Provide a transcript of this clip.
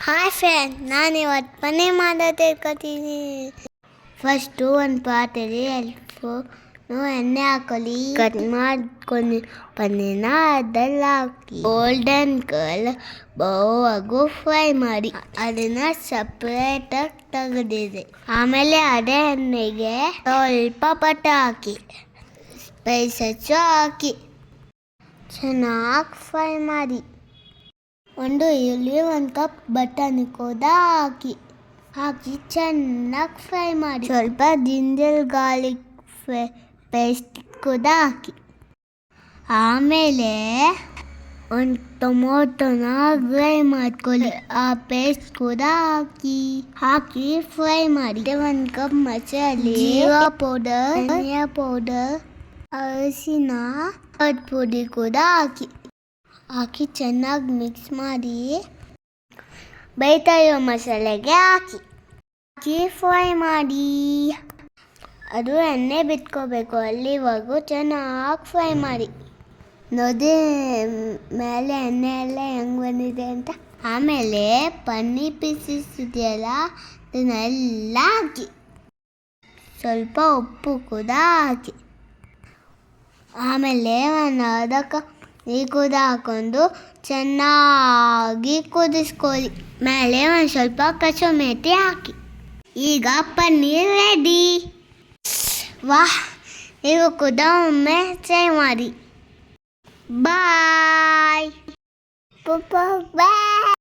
Hi friend, ನಾನು ಇವತ್ತು ಪನ್ನೀರ್ ಮಾಡೋದು ತಿಳ್ಕೊತೀನಿ. ಫಸ್ಟು ಒಂದು ಪಾತ್ರೆಯಲ್ಲಿ ಎಣ್ಣೆ ಹಾಕೊಳ್ಳಿ. ಕಟ್ ಮಾಡ್ಕೊಂಡು ಪನ್ನೀರ್ನ ಅದೆಲ್ಲ ಹಾಕಿ ಗೋಲ್ಡನ್ ಕಲರ್ ಬರುವಾಗೂ ಫ್ರೈ ಮಾಡಿ ಅದನ್ನು ಸಪ್ರೇಟಾಗಿ ತೆಗೆದಿದೆ. ಆಮೇಲೆ ಅದೇ ಎಣ್ಣೆಗೆ ಸ್ವಲ್ಪ ಬಟರ್ ಹಾಕಿ ಸ್ಪೈಸಸ್ ಹಾಕಿ ಚೆನ್ನಾಗಿ ಫ್ರೈ ಮಾಡಿ. ಒಂದು ಈರುಳ್ಳಿ, ಒಂದು ಕಪ್ ಬಟಾಣಿ ಕೂಡ ಹಾಕಿ ಚೆನ್ನಾಗಿ ಫ್ರೈ ಮಾಡಿ. ಸ್ವಲ್ಪ ಜಿಂಜರ್ ಗಾರ್ಲಿಕ್ ಪೇಸ್ಟ್ ಕೂಡ ಹಾಕಿ. ಆಮೇಲೆ ಒಂದು ಟೊಮೊಟೊನ ಫ್ರೈ ಮಾಡ್ಕೊಳ್ಳಿ. ಆ ಪೇಸ್ಟ್ ಕೂಡ ಹಾಕಿ ಫ್ರೈ ಮಾಡಿ. ಒಂದು ಕಪ್ ಮಸಾಲೆ, ಜೀರಾ ಪೌಡರ್, ಧನಿಯಾ ಪೌಡರ್, ಅರಿಶಿನ, ಪುಡಿ ಕೂಡ ಹಾಕಿ ಚೆನ್ನಾಗಿ ಮಿಕ್ಸ್ ಮಾಡಿ ಬೇಯ್ತಾ ಇರೋ ಮಸಾಲೆಗೆ ಹಾಕಿ ಫ್ರೈ ಮಾಡಿ. ಅದು ಎಣ್ಣೆ ಬಿಟ್ಕೋಬೇಕು, ಅಲ್ಲಿವರೆಗೂ ಚೆನ್ನಾಗಿ ಫ್ರೈ ಮಾಡಿ. ನೋಡಿ ಮೇಲೆ ಎಣ್ಣೆ ಎಲ್ಲ ಹೆಂಗೆ ಬಂದಿದೆ ಅಂತ. ಆಮೇಲೆ ಪನ್ನೀರ್ ಪೀಸಸ್ ಇದೆಯಲ್ಲ ಅದನ್ನೆಲ್ಲ ಹಾಕಿ ಸ್ವಲ್ಪ ಉಪ್ಪು ಕೂಡ ಹಾಕಿ. ಆಮೇಲೆ ಒಂದು ಅರ್ಧ ಕಪ್ ನೀರು ಕೂಡ ಹಾಕೊಂಡು ಚೆನ್ನಾಗಿ ಕುದಿಸ್ಕೊಳ್ಳಿ. ಮೇಲೆ ಒಂದು ಸ್ವಲ್ಪ ಕಸೂರಿ ಮೇಥಿ ಹಾಕಿ. ಈಗ ಪನ್ನೀರ್ ರೆಡಿ. ವಾಹ್, ನೀವು ಕೂಡ ಒಮ್ಮೆ ಟ್ರೈ ಮಾಡಿ. ಬಾಯ್. ಬಾಯ್.